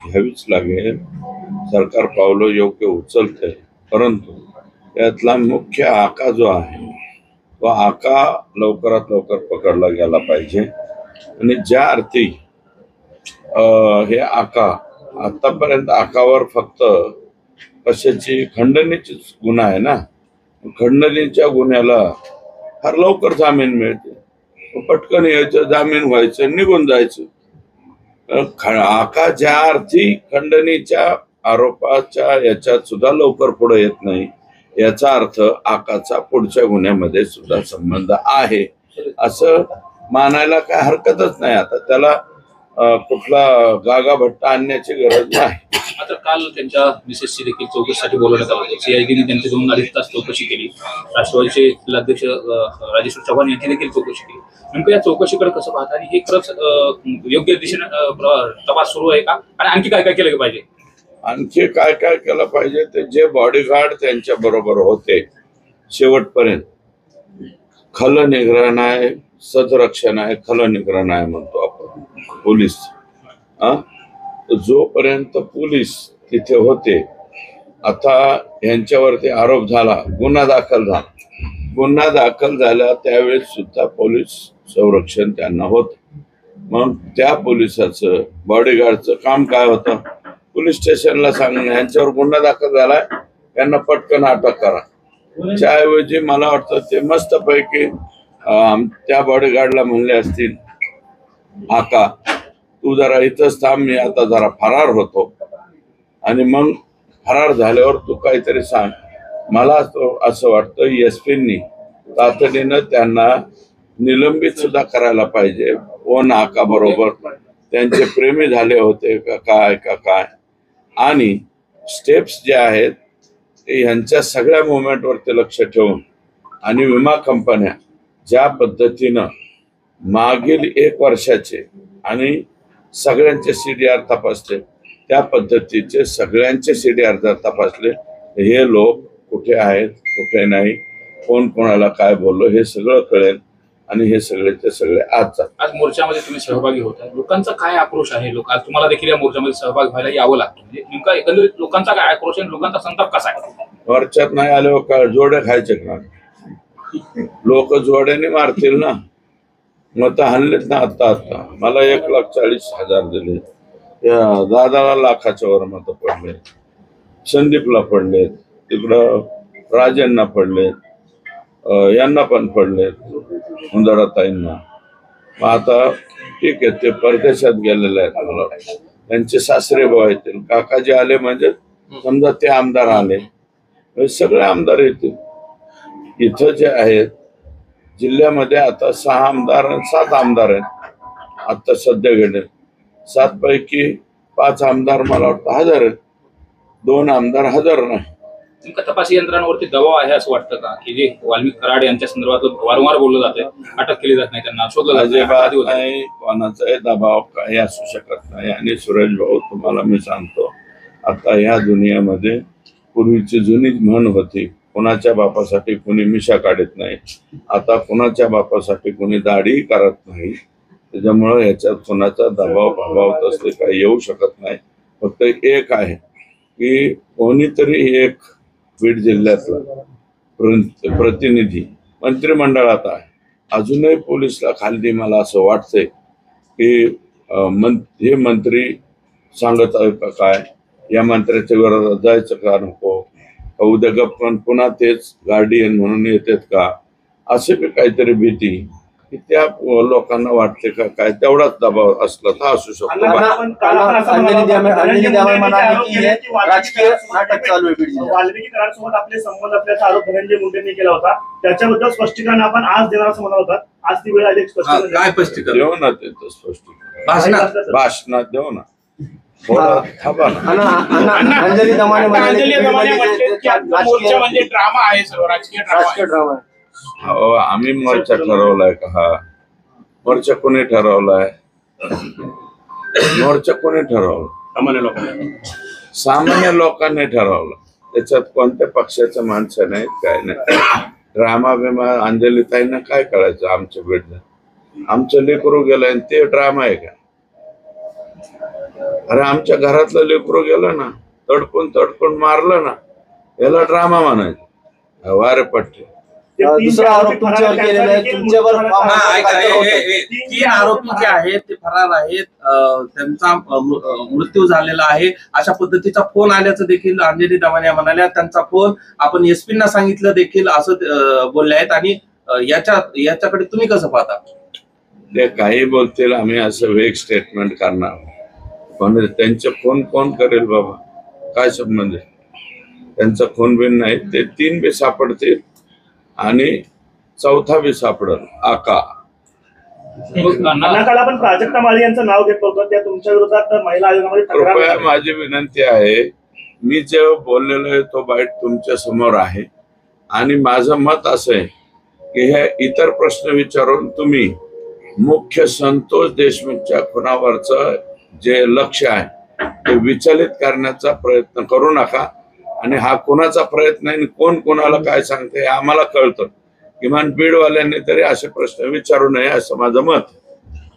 घ्यावीच लागेल. सरकार पावलं योग्य उचलते, परंतु यातला मुख्य आका जो आहे तो आका लवकरात लवकर पकडला गेला पाहिजे. आणि ज्या अर्थी हे आका आतापर्यंत आकावर फक्त कशाची खंडणीची गुन्हा आहे ना, खंडणीच्या गुन्ह्याला फार लवकर जामीन मिळते, पटकन यायचं, जामीन व्हायचं, निघून जायचं. आका ज्या अर्थी खंडणीच्या आरोपाच्या याच्यात सुद्धा लवकर पुढे येत नाही, याचा अर्थ आकाचा पुढच्या गुन्ह्यामध्ये सुद्धा संबंध आहे असं मानायला काय हरकतच नाही. आता त्याला कुठला गागा भट्टा आणण्याची गरज नाही. मात्र काल त्यांच्या मिसेसची देखील चौकशीसाठी बोलवण्यात आलं. सीआयडीने त्यांची 2-2.5 तास चौकशी केली. राष्ट्रवादीचे जिल्हाध्यक्ष राजेश्वर चव्हाण यांची देखील चौकशी केली. नेमकं या चौकशीकडे कसं पाहता आणि हे खरंच योग्य दिशेने तपास सुरू आहे का, आणि आणखी काय काय केलं पाहिजे? आणखी काय काय केलं पाहिजे ते जे बॉडीगार्ड त्यांच्या बरोबर होते शेवटपर्यंत, खलनिग्रहण आहे, सदरक्षण आहे, खलनिग्रहण आहे म्हणतो आपण पोलीस. जोपर्यंत पोलीस तिथे होते, आता यांच्यावरती आरोप झाला, गुन्हा दाखल झाला त्यावेळेस सुद्धा पोलीस संरक्षण त्यांना होत. मग त्या पोलिसाचं बॉडीगार्डचं काम काय होतं? पोलीस स्टेशनला सांगणं यांच्यावर गुन्हा दाखल झालाय, यांना पटकन अटक करा. त्याऐवजी मला वाटतं ते मस्तपैकी त्या बॉडीगार्डला म्हणले असतील, आका तू जरा इथंच थांब, मी आता जरा फरार होतो, आणि मग फरार झाल्यावर तू काहीतरी सांग. मला असं वाटतं एसपींनी तातडीनं त्यांना निलंबित सुद्धा करायला पाहिजे. कोण आका बरोबर त्यांचे प्रेमी झाले होते का काय, आणि स्टेप्स जे आहेत ते ह्यांच्या सगळ्या मुवमेंटवरती लक्ष ठेवून, आणि विमा कंपन्या ज्या पद्धतीनं मागील 1 वर्षाचे आणि सगळ्यांचे CDR तपासले, त्या पद्धतीचे सगळ्यांचे CDR जर तपासले, हे लोक कुठे आहेत कुठे नाही, कोण कोणाला काय बोललो हे सगळं कळेल, आणि हे सगळेचे सगळे आज मोर्चामध्ये तुम्ही सहभागी होता. लोकांचा काय आक्रोश आहे? आज तुम्हाला देखील या मोर्चामध्ये सहभाग व्हायला यावं लागतं, म्हणजे नेमका एकंदरीत लोकांचा काय आक्रोश आहे, लोकांचा संताप कसा आहे? मोर्चात नाही आले का जोडे खायचे का? लोक जोड्याने मारतील ना. मत हल्लेत ना. आता मला 1,40,000 दिले, या दादाला लाखाच्या वर मत पडले, संदीपला पडले, तिकडं राजेंना पडले, यांना पण पडले, हुंदडाताईंना. मग आता ठीक आहे, ते परदेशात गेलेले आहेत, मला त्यांचे सासरे भाऊ येतील, काकाजी आले म्हणजे समजा ते आमदार आले, सगळे आमदार येतील. इथं जे आहेत जिल्ह्यामध्ये आता 6 आमदार आणि 7 आमदार आहेत आता सध्या गेले. 7 पैकी 5 आमदार मला वाटतं हजर आहेत, 2 आमदार हजर नाही. नेमका तपास यंत्रणांवरती दबाव आहे असं वाटतं का, की जे वाल्मिक कराड यांच्या संदर्भात वारंवार बोललं जाते, अटक केली जात नाही, त्यांना शोधलं जात नाही, कोणाचाही दबाव काही असू शकत नाही. आणि सुरेश भाऊ, तुम्हाला मी सांगतो, आता ह्या दुनियामध्ये पूर्वीची जुनी म्हण होती, कोणाच्या बापासाठी कोणी मिशा काढत नाही, आता कोणाच्या बापासाठी कोणी दाढी करत नाही. त्याच्यामुळं ह्याच्यात कोणाचा दबाव प्रभाव तसले काही येऊ शकत नाही. फक्त एक आहे की कोणीतरी एक बीड जिल्ह्यातला प्रतिनिधी मंत्रिमंडळात आहे, अजूनही पोलिसला खाली मला असं वाटतंय की हे मंत्री सांगत आहे का काय, या मंत्र्याच्या विरोधात जायचं का नको, उद्या गप्पन पुन्हा तेच गार्डियन म्हणून येतात का, असे काहीतरी भीती की त्या लोकांना वाटते का काय, तेवढाच दबाव असला तर असू शकतो. वाल्मिकी करारासोबत आपले संबंध असल्याचा आरोप धनंजय मुंडेंनी केला होता, त्याच्याबद्दल स्पष्टीकरण आपण आज देणार असं म्हणत होता. आज ती वेळ आली, काय स्पष्टीकरण देऊ ना, ते स्पष्टीकरण भाषणात देऊ ना. अंजली दमाने म्हणजे ड्रामा आहे, सर्व राजकीय ड्रामा. आम्ही मोर्चा ठरवलाय का? हा मोर्चा कोणी ठरवलाय? मोर्चा कोणी ठरवला? सामान्य लोकांनी ठरवलं. त्याच्यात कोणत्या पक्षाचं माणसं नाहीत, काय नाही. ड्रामा बिमा अंजलीताईंना काय कळायचं? आमच्या बीडला आमचं लेकरू गेलंय, ते ड्रामा आहे का? अरे आमच्या घरातलं लेकरू गेलं ना, तडपून तडपून मारलं ना, याला ड्रामा म्हणायचं. वारे पट्टे. दुसरा आरोप तुमच्यावर केलेला आहे, तुमच्यावर तीन आरोपी जे आहेत ते फरार आहेत. त्यांचा मृत्यू झालेला आहे अशा पद्धतीचा फोन आल्याचं देखील अंजली दमाने म्हणाल्या. त्यांचा फोन आपण एसपींना सांगितलं देखील असं बोलले आहेत. आणि याच्याकडे तुम्ही कसं पाहता? ते काही बोलतील, आम्ही असं वेग स्टेटमेंट करणार. पण त्यांचे फोन कोण करेल बाबा, काय संबंध? त्यांचा फोन बिन नाही. ते 3 बी सापडतील आणि 4था बी सापडल. आका काल आपण प्राजक्ता माळी यांचं नाव घेतलं होतं, त्या तुमच्या विरोधात महिला आयोगामध्ये तक्रार कृपया झाली. माझी विनंती आहे, मी जे बोललेलो आहे तो बाईट तुमच्या समोर आहे. आणि माझं मत असं आहे की हे इतर प्रश्न विचारून तुम्ही मुख्य संतोष देशमुखच्या खुनावरचं जे लक्ष आहे ते विचलित करण्याचा प्रयत्न करू नका. आणि हा कोणाचा प्रयत्न आहे, कोण कोणाला काय सांगते आम्हाला कळतं. किमान बीडवाल्यांनी तरी असे प्रश्न विचारू नये असं माझं मत.